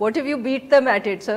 What if you beat them at it, sir?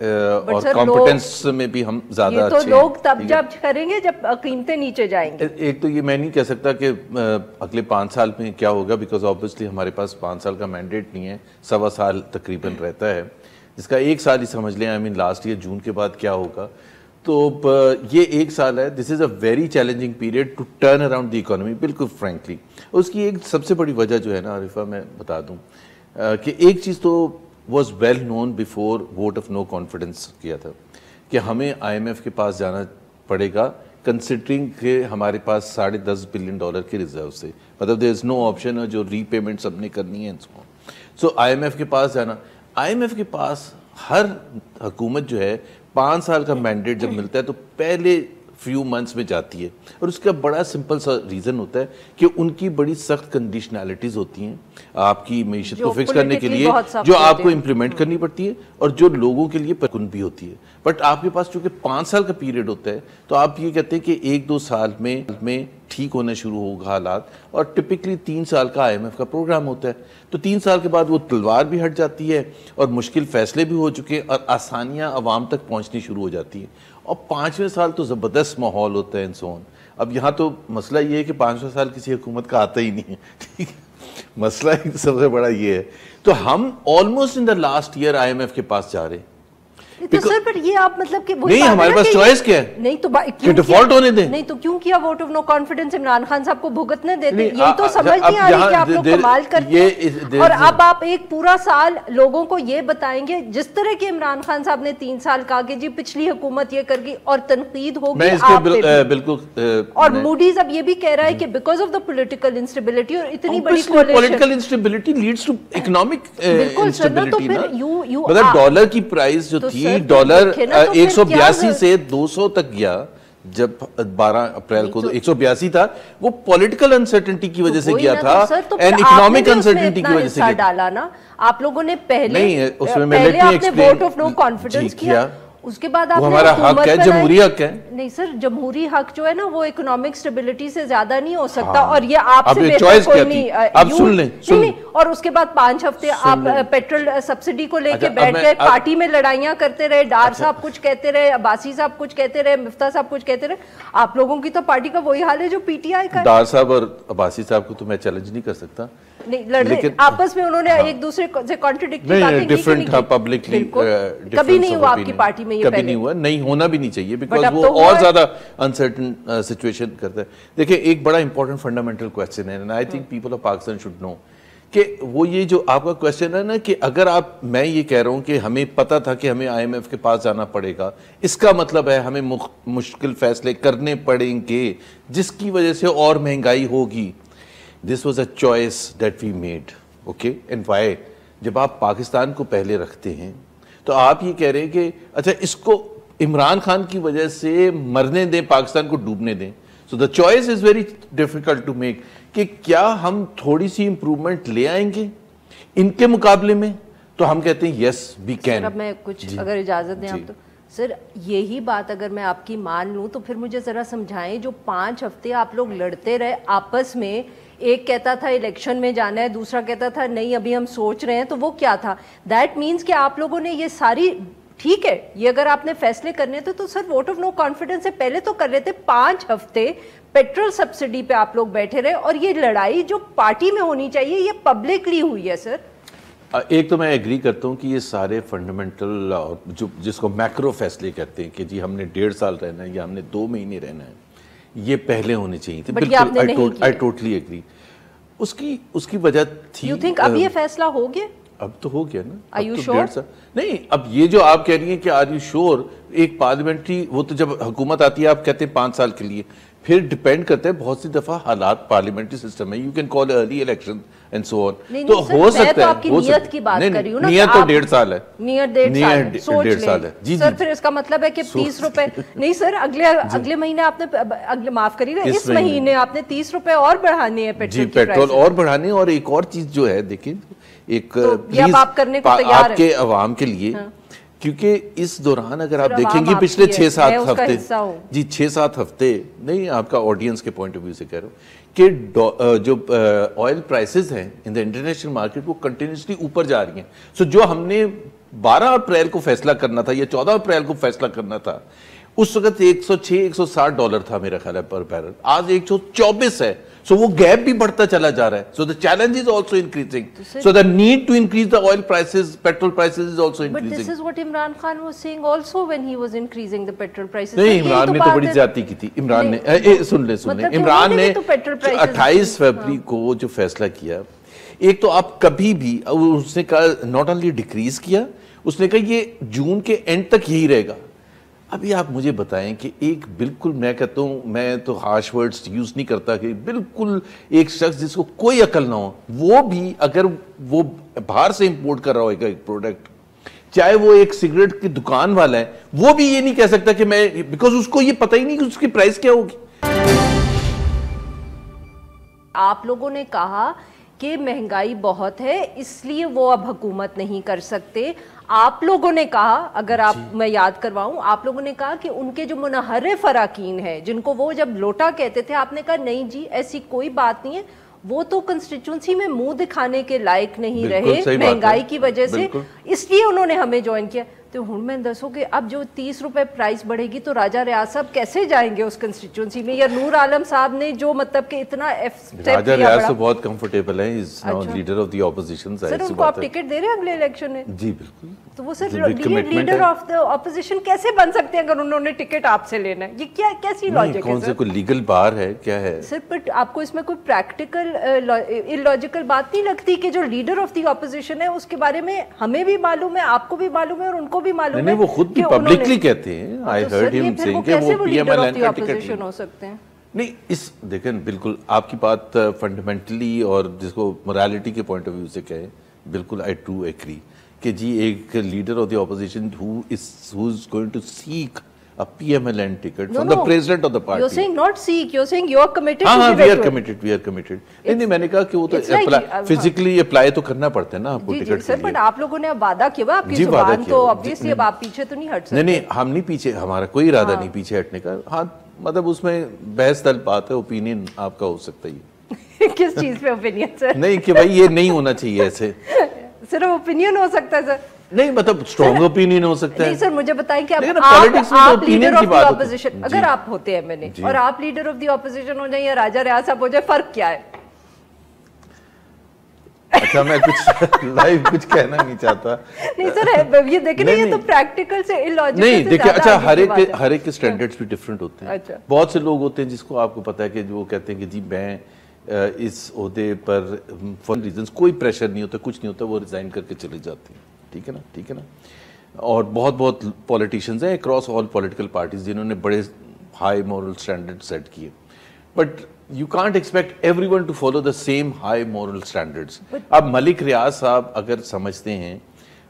اور competence میں بھی ہم زیادہ اچھے ہیں. تو لوگ تب جب کریں گے جب قیمتیں نیچے جائیں گے. ایک تو یہ میں نہیں کہہ سکتا کہ اگلے 5 سال میں کیا ہوگا، بیکاز آبویسلی ہمارے پاس 5 سال کا مینڈیٹ نہیں ہے، 1.25 سال تقریباً رہتا ہے، جس کا 1 سال ہی سمجھ لیں. لاسٹ ایئر جون کے بعد کیا ہوگا. تو یہ 1 سال ہے، this is a very challenging period to turn around the economy, بالکل فرینکلی. اس کی ایک سب سے بڑی وجہ جو ہے نا عارفہ، میں بتا دوں کہ ایک چیز تو was well known before vote of no confidence کیا تھا کہ ہمیں IMF کے پاس جانا پڑے گا، کنسیڈرنگ کہ ہمارے پاس $10.5 بلین کے ریزرو سے، مطلب دیر از نو آپشن، جو ری پیمنٹ سب نے کرنی ہے. سو IMF کے پاس جانا، IMF کے پاس ہر حکومت جو ہے 5 سال کا مینڈیٹ جب ملتا ہے تو پہلے فیو منتھس میں جاتی ہے، اور اس کا بڑا سمپل سا ریزن ہوتا ہے کہ ان کی بڑی سخت کنڈیشنالٹیز ہوتی ہیں آپ کی معیشت کو فکس کرنے کے لیے، جو آپ کو امپلیمنٹ کرنی پڑتی ہے اور جو لوگوں کے لیے پرکن بھی ہوتی ہے. بٹ آپ کے پاس چونکہ 5 سال کا پیریڈ ہوتا ہے تو آپ یہ کہتے ہیں کہ 1-2 سال میں ٹھیک ہونا شروع ہوگا حالات، اور ٹپکلی 3 سال کا IMF کا پروگرام ہوتا ہے. تو 3 سال کے بعد وہ تلوار بھی ہٹ جاتی ہے اور مشکل فیصلے بھی ہو چکے اور آسانیاں عوام تک پہنچنی شروع ہو جاتی ہیں، اور 5ویں سال تو زبردست ماحول ہوتا ہے انسان. اب یہاں تو مسئلہ یہ ہے کہ 5واں سال کسی حکومت کا آتا ہی نہیں ہے، ٹھیک ہے، مسئلہ سب سے بڑا یہ ہے. تو ہم almost in the last year IMF کے پاس جا رہے ہیں. تو سر پر یہ آپ مطلب کہ نہیں، ہمارے پاس چوائس کیا ہے؟ نہیں تو کہ ڈیفالٹ ہونے دیں. نہیں تو کیوں کیا vote of no confidence Imran Khan صاحب کو بھگتنے دیتے؟ یہی تو سمجھ نہیں آ رہی کہ آپ لوگ کمال کرتے ہیں. اور اب آپ ایک پورا سال لوگوں کو یہ بتائیں گے جس طرح کہ عمران خان صاحب نے 3 سال کہا کہ جی پچھلی حکومت یہ کر گئی، اور تنقید ہوگی آپ پہ بالکل. اور موڈیز اب یہ بھی کہہ رہا ہے کہ because of the political instability اور اتنی بڑی political instability leads to economic instability نا. مطلب ڈالر کی پرائز جو تھی، ڈالر 182 سے 200 تک گیا جب 12 اپریل کو 182 تھا، وہ پولیٹیکل انسرٹنٹی کی وجہ سے گیا تھا، اینڈ اکنامک انسرٹنٹی کی وجہ سے گیا. ڈالا نا آپ لوگوں نے پہلے آپ نے ووٹ آف نو کانفیڈنس کیا، اس کے بعد آپ نے ہمارا حق ہے، جمہوری حق ہے. نہیں سر، جمہوری حق جو ہے نا وہ اکنامک سٹیبلٹی سے زیادہ نہیں ہو سکتا، اور یہ آپ سے بہتر کوئی نہیں. آپ سن لیں. اور اس کے بعد 5 ہفتے آپ پیٹرول سبسڈی کو لے کے بیٹھ گئے، پارٹی میں لڑائیاں کرتے رہے، ڈار صاحب کچھ کہتے رہے، عباسی صاحب کچھ کہتے رہے، مفتاح صاحب کچھ کہتے رہے. آپ لوگوں کی تو پارٹی کا وہی حال ہے جو PTI کا ہے. ڈار صاحب اور عباسی صاحب کو تو میں چیلنج نہیں کر سکتا، نہیں لڑنے آپس میں انہوں نے ایک دوسرے سے کانٹرڈکٹ کی باتیں ڈیفرنٹ پبلکلی کبھی نہیں ہوا آپ کی پارٹی میں، یہ کبھی نہیں ہوا، نہیں ہونا بھی نہیں چاہیے، بیکاز وہ اور زیادہ انسرٹن سچویشن کرتا ہے. دیکھیں ایک بڑا امپورٹنٹ فنڈامنٹل کوسچن ہے، and I think people of Pakistan should know, کہ وہ یہ جو آپ کا کوسچن ہے نا کہ اگر میں یہ کہہ رہا ہوں کہ ہمیں پتا تھا کہ ہمیں IMF کے پاس جانا پڑے گا، اس کا مطلب ہے ہمیں مشکل فیصلے کرنے پڑیں گے جس کی وجہ سے اور مہنگائی ہوگی. This was a choice that we made, okay? And why? جب آپ پاکستان کو پہلے رکھتے ہیں تو آپ یہ کہہ رہے ہیں کہ اچھا اس کو عمران خان کی وجہ سے مرنے دیں، پاکستان کو ڈوبنے دیں. So the choice is very difficult to make کہ کیا ہم تھوڑی سی امپروومنٹ لے آئیں گے ان کے مقابلے میں، تو ہم کہتے ہیں yes we can. اب میں کچھ اگر اجازت دیں آپ تو سر، یہی بات اگر میں آپ کی مان لوں تو پھر مجھے ذرا سمجھائیں، جو 5 ہفتے آپ لوگ لڑتے رہے آپس میں، ایک کہتا تھا الیکشن میں جانا ہے، دوسرا کہتا تھا نہیں ابھی ہم سوچ رہے ہیں، تو وہ کیا تھا؟ دیٹ مینس کہ آپ لوگوں نے یہ ساری، ٹھیک ہے یہ اگر آپ نے فیصلے کرنے تھے تو سر ووٹ آف نو کانفیڈنس سے پہلے تو کر رہے تھے. 5 ہفتے پیٹرول سبسڈی پہ آپ لوگ بیٹھے رہے، اور یہ لڑائی جو پارٹی میں ہونی چاہیے یہ پبلکلی ہوئی ہے. سر ایک تو میں ایگری کرتا ہوں کہ یہ سارے فنڈامنٹل جس کو میکرو فیصلے کہتے ہیں کہ جی ہم نے 1.5 سال رہنا ہے یا ہم نے 2 مہینے رہنا ہے، یہ پہلے ہونے چاہیے تھے. بالکل I totally agree. اس کی وجہ تھی. You think اب یہ فیصلہ ہو گیا؟ اب تو ہو گیا نا. Are you sure؟ نہیں، اب یہ جو آپ کہہ رہی ہیں کہ are you sure، ایک پارلیمنٹری، وہ تو جب حکومت آتی ہے آپ کہتے ہیں 5 سال کے لیے، پھر ڈیپینڈ کرتا ہے بہت سی دفعہ حالات پارلیمنٹری سسٹم ہے. You can call early election and so on. تو ہو سکتا ہے، آپ کی نیت کی بات کر رہی ہوں نا، نیت تو 1.5 سال ہے، نیت 1.5 سال ہے. جی سر پھر اس کا مطلب ہے کہ 30 روپے نہیں سر، اگلے مہینے آپ نے معاف کریے گا، اس مہینے آپ نے 30 روپے اور بڑھانے ہیں پیٹرول. جی پیٹرول اور بڑھانے. اور ایک اور چیز جو ہے دیکھیں، ایک پلیز آپ کے عوام کے لیے، کیونکہ اس دوران اگر آپ دیکھیں گے پچھلے 6-7 ہفتے، جی 6-7 ہفتے نہیں، آپ کا آڈینس کے پوائنٹ آف ویو سے کہہ رہا ہوں کہ جو آئل پرائسز ہیں ان دا انٹرنیشنل مارکیٹ وہ کنٹینیوسلی اوپر جا رہی ہیں. سو جو ہم نے 12 اپریل کو فیصلہ کرنا تھا یا 14 اپریل کو فیصلہ کرنا تھا, اس وقت $106-160 تھا میرا خیال ہے پر بیرل, آج 124 ہے. سو وہ گیپ بھی بڑھتا چلا جا رہا ہے. سو the challenge is also increasing. So the need to increase the oil prices, petrol prices is also increasing. But this is what Imran Khan was saying also when he was increasing the petrol prices. نہیں, عمران نے تو بڑی زیادتی کی تھی. عمران نے سن لیں عمران نے 28 فروری کو جو فیصلہ کیا, ایک تو آپ کبھی بھی, اس نے کہا ناٹ اونلی ڈیکریز کیا, اس نے کہا یہ جون کے اینڈ تک یہی رہے گا. ابھی آپ مجھے بتائیں کہ ایک بالکل, میں کہتا ہوں, میں تو ہارش ورڈز یوز نہیں کرتا, کہ بالکل ایک شخص جس کو کوئی عقل نہ ہو, وہ بھی اگر وہ باہر سے امپورٹ کر رہا ہوگا ایک پروڈکٹ, چاہے وہ ایک سگریٹ کی دکان والا ہے, وہ بھی یہ نہیں کہہ سکتا کہ میں, بیکاز اس کو یہ پتہ ہی نہیں کہ اس کی پرائس کیا ہوگی. آپ لوگوں نے کہا کہ مہنگائی بہت ہے اس لیے وہ اب حکومت نہیں کر سکتے. آپ لوگوں نے کہا, اگر آپ میں یاد کرواؤں, آپ لوگوں نے کہا کہ ان کے جو منحرف اراکین ہیں جن کو وہ جب لوٹا کہتے تھے, آپ نے کہا نہیں جی ایسی کوئی بات نہیں ہے, وہ تو کنسٹیٹیوئنسی میں منہ دکھانے کے لائق نہیں رہے مہنگائی کی وجہ سے, اس لیے انہوں نے ہمیں جوائن کیا. تو ہوں میں دسو کہ اب جو 30 روپے پرائس بڑھے گی تو راجہ ریاض صاحب کیسے جائیں گے اس کنسٹیٹیوئنسی میں, یا نور عالم صاحب نے جو مطلب کہ اتنا راجہ ریاض تو بہت کمفرٹیبل ہے, as now leader of the opposition. Sir ان کو آپ ٹکٹ دے رہے ہیں اگلے الیکشن میں؟ جی بالکل. تو وہ سر لیڈر آف دا اپوزیشن کیسے بن سکتے ہیں اگر انہوں نے ٹکٹ آپ سے لینا ہے؟ یہ کیا کیسی لاجک ہے؟ کون سے کوئی لیگل بار ہے کیا ہے سر؟ بٹ آپ کو اس میں کوئی پریکٹیکل اللاجیکل بات نہیں لگتی کہ جو لیڈر آف دی اپوزیشن ہے اس کے بارے میں ہمیں بھی معلوم ہے, آپ کو بھی معلوم ہے, اور ان کو بھی معلوم ہے. وہ خود بھی پبلکلی کہتے ہیں, آئی ہرڈ ہم سیئنگ کہ وہ پی ایم ایل این کا ٹکٹ ہو سکتے ہیں. نہیں, اس دیکھیں بالکل آپ کی بات فنڈامنٹلی اور جس کو موریلٹی کے پوائنٹ آف ویو سے کہیں, بالکل آئی ٹرو ایگری کہ جی ایک leader of the opposition who is going to seek a PMLN ticket from the president of the party. You're saying not seek, you're saying you're committed to give it to it. We are committed. نہیں میں نے کہا کہ وہ تو physically apply تو کرنا پڑتا ہے نا آپ کو ٹکٹ کے لیے. سر بٹ آپ لوگوں نے اب وعدہ کیا, آپ کی زبان تو obviously اب آپ پیچھے تو نہیں ہٹ سکتے. نہیں ہم نہیں پیچھے, ہمارا کوئی ارادہ نہیں پیچھے ہٹنے کا. ہاں مطلب اس میں بحث طلب بات ہے, اوپینین آپ کا ہو سکتا ہے. کس چیز پہ اوپینین سر؟ نہیں کہ بھائی یہ نہیں ہونا چاہیے ایسے. صرف اوپینین ہو سکتا ہے سر؟ نہیں مطلب اسٹرانگ اوپینین ہو سکتا ہے. نہیں سر مجھے بتائیں کہ آپ لیڈر آف دی اپوزیشن اگر آپ ہوتے ہیں میں نے, اور آپ لیڈر آف دی اپوزیشن ہو جائیں یا راجہ ریاض صاحب ہو جائے, فرق کیا ہے؟ اچھا میں کچھ لائیو کچھ کہنا نہیں چاہتا. نہیں سر یہ دیکھیں یہ تو پریکٹیکل سے illogical. نہیں دیکھیں, اچھا ہر ایک کے سٹینڈرڈز بھی ڈفرینٹ ہوتے ہیں. بہت سے لوگ ہوتے ہیں جس کو آپ کو پتا ہے کہ جو کہتے ہیں کہ جی میں اس عہدے پر فن ریزنز, کوئی پریشر نہیں ہوتا, کچھ نہیں ہوتا, وہ ریزائن کر کے چلے جاتے ہیں. ٹھیک ہے نا, ٹھیک ہے نا. اور بہت پولیٹیشینز ہیں اکراس آل پولیٹیکل پارٹیز جنہوں نے بڑے ہائی مورل اسٹینڈرڈ سیٹ کیے, but you can't expect everyone to follow the same high moral standards. اب ملک ریاض صاحب اگر سمجھتے ہیں,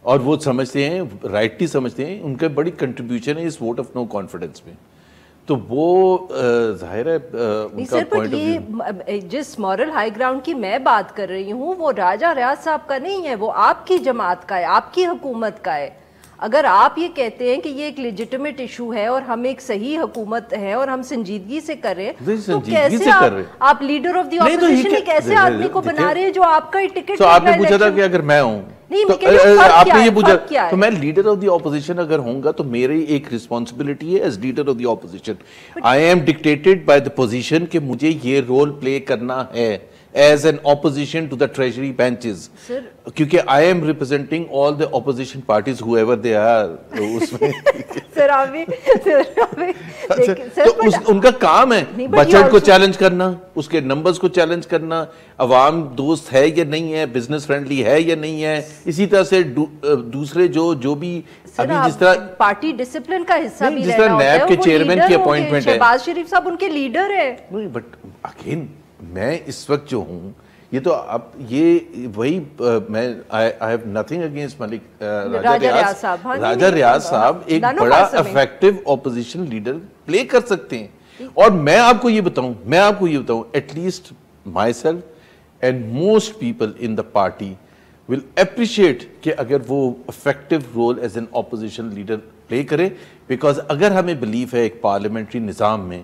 اور وہ سمجھتے ہیں, رائٹلی سمجھتے ہیں, ان کا بڑی کنٹریبیوشن ہے اس ووٹ آف نو کانفیڈنس میں, تو وہ ظاہر ہے ان کا پوائنٹ آف ویو. جس مورل ہائی گراؤنڈ کی میں بات کر رہی ہوں وہ راجہ ریاض صاحب کا نہیں ہے, وہ آپ کی جماعت کا ہے, آپ کی حکومت کا ہے. اگر آپ یہ کہتے ہیں کہ یہ ایک لیجیٹمیٹ ایشو ہے اور ہم ایک صحیح حکومت ہے اور ہم سنجیدگی سے کر رہے ہیں, تو کیسے آپ لیڈر آف دی اپوزیشن ایک ایسے آدمی کو بنا رہے ہیں جو آپ کا ٹکٹ. تو آپ نے پوچھا تھا کہ اگر میں ہوں, آپ نے یہ پوچھا تو میں لیڈر آف دی اپوزیشن اگر ہوں گا تو میری ایک رسپانسبلٹی ہے as leader of the opposition. I am dictated by the position کہ مجھے یہ رول پلے کرنا ہے as an opposition to the treasury benches, کیونکہ I am representing all the opposition parties whoever they are. سر تو ان کا کام ہے بجٹ کو چیلنج کرنا, اس کے نمبرز کو چیلنج کرنا, عوام دوست ہے یا نہیں ہے, بزنس فرینڈلی ہے یا نہیں ہے. اسی طرح سے دوسرے جو بھی ابھی جس طرح پارٹی ڈسپلن کا حصہ بھی جس طرح نیب کے چیئرمین کی اپوائنٹمنٹ ہے, شہباز شریف صاحب ان کے لیڈر ہیں. بٹ اگین میں اس وقت جو ہوں, یہ تو اب یہ وہی میں I have nothing against ملک راجہ ریاض صاحب ایک بڑا افیکٹو اپوزیشن لیڈر پلے کر سکتے ہیں. اور میں آپ کو یہ بتاؤں at least myself and most people in the party will appreciate کہ اگر وہ effective role as an opposition leader play کرے, بیکاز اگر ہمیں بلیف ہے ایک پارلیمنٹری نظام میں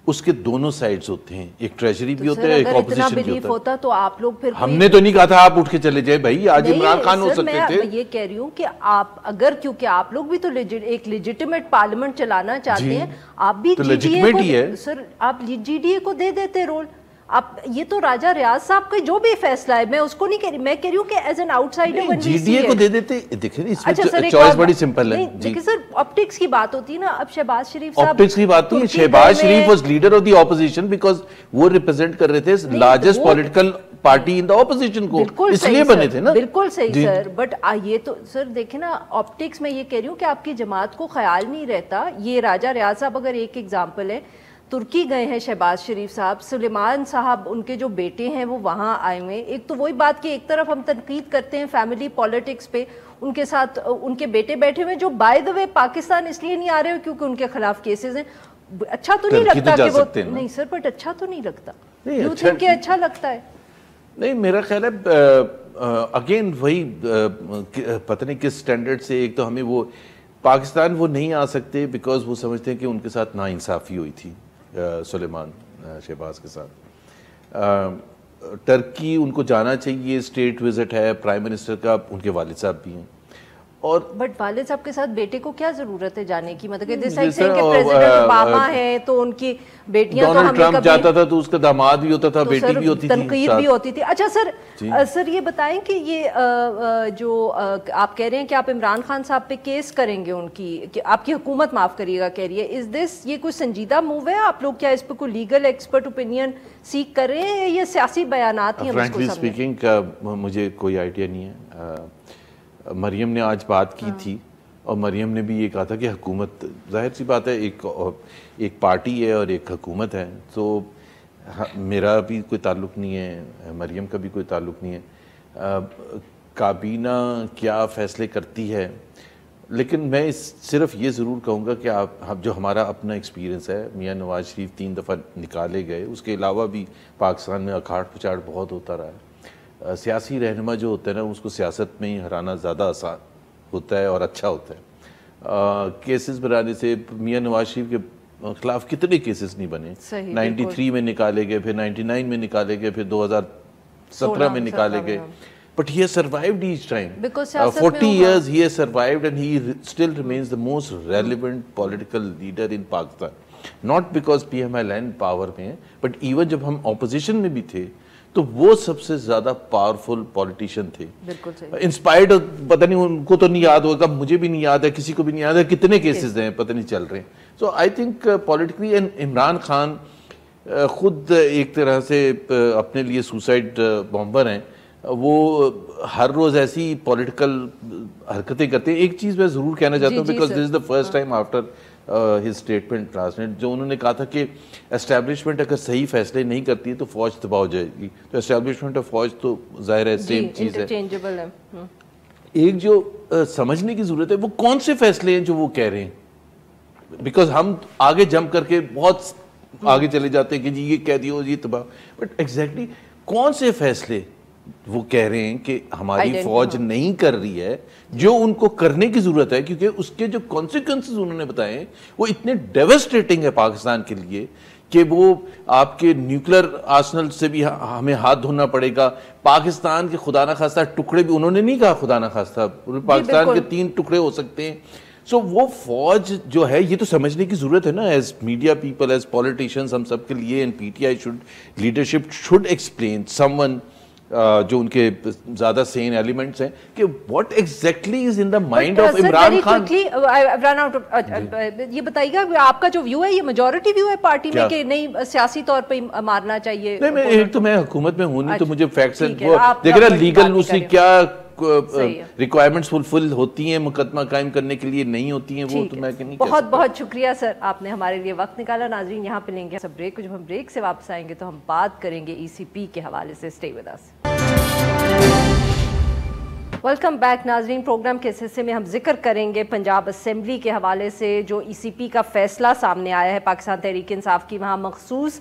اس کے دونوں سائڈز ہوتے ہیں, ایک ٹریجری بھی ہوتا ہے, ایک اپوزیشن بھی ہوتا ہے. تو آپ لوگ پھر ہم نے تو نہیں کہا تھا آپ اٹھ کے چلے جائے بھائی, آج عمران خان ہو سکتے تھے. میں یہ کہہ رہی ہوں کہ آپ اگر, کیونکہ آپ لوگ بھی تو ایک لیجیٹیمیٹ پارلیمنٹ چلانا چاہتے ہیں, آپ بھی سر آپ جی ڈی اے کو دے دیتے رول. اب یہ تو راجہ ریاض صاحب کا جو بھی فیصلہ ہے, میں اس کو نہیں کہہ رہی, میں کہہ رہی ہوں کہ as an outsider G D A کو دے دیتے. دیکھیں اس میں چوائس بڑی سمپل ہے. دیکھیں سر آپٹکس کی بات ہوتی ہے نا, اب شہباز شریف صاحب, آپٹکس کی بات نہیں, Shehbaz Sharif was leader of the opposition because وہ ریپرزینٹ کر رہے تھے largest political party in the opposition کو, اس لیے بنے تھے نا. بالکل صحیح سر, بٹ یہ تو سر دیکھیں نا آپٹکس میں یہ کہہ رہی ہوں کہ آپ کی جماعت کو خیال نہیں رہتا. یہ راجہ ریاض صاحب اگر ایک ایگزامپل ہے, ترکی گئے ہیں شہباز شریف صاحب, سلیمان صاحب ان کے جو بیٹے ہیں وہ وہاں آئے ہوئے. ایک تو وہی بات کہ ایک طرف ہم تنقید کرتے ہیں فیملی پالیٹکس پہ, ان کے ساتھ ان کے بیٹے بیٹھے ہوئے جو بائی دا وے پاکستان اس لیے نہیں آ رہے کیونکہ ان کے خلاف کیسز ہیں. اچھا تو نہیں لگتا کہ وہ, نہیں سر بٹ اچھا تو نہیں لگتا, یو تھنک کہ اچھا لگتا ہے. نہیں میرا خیال ہے اگین وہی پتہ نہیں کس سٹینڈرڈ سے, ایک تو ہمیں وہ پاکستان وہ نہیں آ سکتے بیکاز وہ سمجھتے ہیں کہ ان کے ساتھ ناانصافی ہوئی تھی سلیمان شہباز کے ساتھ. ٹرکی ان کو جانا چاہیے, اسٹیٹ وزٹ ہے پرائم منسٹر کا, ان کے والد صاحب بھی ہیں. اور بٹ والد صاحب کے ساتھ بیٹے کو کیا ضرورت ہے جانے کی, مطلب کہ پریزیڈنٹ اوباما ہے تو ان کی بیٹیاں تو ہمیں ٹرمپ جاتا تھا تو اس کا داماد بھی ہوتا تھا, بیٹی بھی ہوتی تھی, تنقید بھی ہوتی تھی. اچھا سر یہ بتائیں کہ یہ جو آپ کہہ رہے ہیں کہ آپ عمران خان صاحب پہ کیس کریں گے, ان کی آپ کی حکومت معاف کریے گا کہہ رہی ہے, از دس یہ کوئی سنجیدہ موو ہے؟ آپ لوگ کیا اس پہ کوئی لیگل ایکسپرٹ اوپینین سیکھ کر رہے ہیں, یہ سیاسی بیانات ہی؟ فرینکلی اسپیکنگ مجھے کوئی آئیڈیا نہیں ہے. مریم نے آج بات کی تھی اور مریم نے بھی یہ کہا تھا کہ حکومت, ظاہر سی بات ہے ایک پارٹی ہے اور ایک حکومت ہے, تو میرا بھی کوئی تعلق نہیں ہے, مریم کا بھی کوئی تعلق نہیں ہے. کابینہ کیا فیصلے کرتی ہے, لیکن میں صرف یہ ضرور کہوں گا کہ جو ہمارا اپنا ایکسپیرینس ہے, میاں نواز شریف 3 دفعہ نکالے گئے, اس کے علاوہ بھی پاکستان میں اکھاڑ پچاڑ بہت ہوتا رہا ہے. سیاسی رہنما جو ہوتا ہے نا, اس کو سیاست میں ہی ہرانا زیادہ آسان ہوتا ہے اور اچھا ہوتا ہے. کیسز بنانے سے میاں نواز شریف کے خلاف کتنے کیسز نہیں بنے, 93 میں نکالے گئے, پھر 99 میں نکالے گئے, پھر 2017 میں نکالے گئے, but he has survived each time. 40 years he has survived and he still remains the most relevant political leader in Pakistan. Not because PMLN power میں ہے, but even جب ہم opposition میں بھی تھے تو وہ سب سے زیادہ پاورفل پولیٹیشین تھے. انسپائرڈ, پتہ نہیں ان کو تو نہیں یاد ہوگا, مجھے بھی نہیں یاد ہے, کسی کو بھی نہیں یاد ہے کتنے کیسز ہیں پتہ نہیں چل رہے ہیں. So I think politically, Imran Khan خود ایک طرح سے اپنے لیے سوسائڈ بامبر ہیں, وہ ہر روز ایسی پولیٹیکل حرکتیں کرتے ہیں. ایک چیز میں ضرور کہنا چاہتا ہوں, because this is the first time after his statement last night, جو انہوں نے کہا تھا کہ اسٹیبلشمنٹ اگر صحیح فیصلے نہیں کرتی ہے تو فوج تباہ ہو جائے گی. تو اسٹیبلشمنٹ اور فوج تو ظاہر ہے سیم چیز ہے. ایک جو سمجھنے کی ضرورت ہے وہ کون سے فیصلے ہیں جو وہ کہہ رہے ہیں, بیکاز ہم آگے جمپ کر کے بہت آگے چلے جاتے ہیں کہ جی یہ کہہ دیو جی تباہ, بٹ ایگزیکٹلی کون سے فیصلے وہ کہہ رہے ہیں کہ ہماری فوج نہیں کر رہی ہے جو ان کو کرنے کی ضرورت ہے, کیونکہ اس کے جو کانسیکوینسز انہوں نے بتائے ہیں وہ اتنے ڈیوسٹیٹنگ ہے پاکستان کے لیے کہ وہ آپ کے نیوکلر آرسنل سے بھی ہمیں ہاتھ دھونا پڑے گا. پاکستان کے خدا نخواستہ ٹکڑے بھی, انہوں نے نہیں کہا خدا نخواستہ, پاکستان کے 3 ٹکڑے ہو سکتے ہیں. سو وہ فوج جو ہے, یہ تو سمجھنے کی ضرورت ہے نا, as media people, as politicians, ہم سب کے لیے, and P T I leadership should explain some one جو ان کے زیادہ سین ایلیمنٹس ہیں کہ what exactly is in the mind of Imran Khan. یہ بتائیے گا آپ کا جو ویو ہے, یہ میجورٹی ویو ہے پارٹی میں کہ نہیں سیاسی طور پہ مارنا چاہیے؟ نہیں, ایک تو میں حکومت میں ہوں نہیں, تو مجھے فیکٹس دیکھیں نا, لیگل اس کی کیا ریکوائرمنٹس فلفل ہوتی ہیں مقدمہ قائم کرنے کے لیے, نہیں ہوتی ہیں وہ تو میں نہیں. بہت بہت شکریہ سر, آپ نے ہمارے لیے وقت نکالا. ناظرین یہاں پہ لیں گے سب بریک, جب ہم بریک سے واپس آئیں گے تو ہم بات کریں گے ECP کے حوالے سے. Stay with us. Welcome back ناظرین. پروگرام کے اس حصے میں ہم ذکر کریں گے پنجاب اسمبلی کے حوالے سے جو ECP کا فیصلہ سامنے آیا ہے پاکستان تحریک انصاف کی. وہاں مخصوص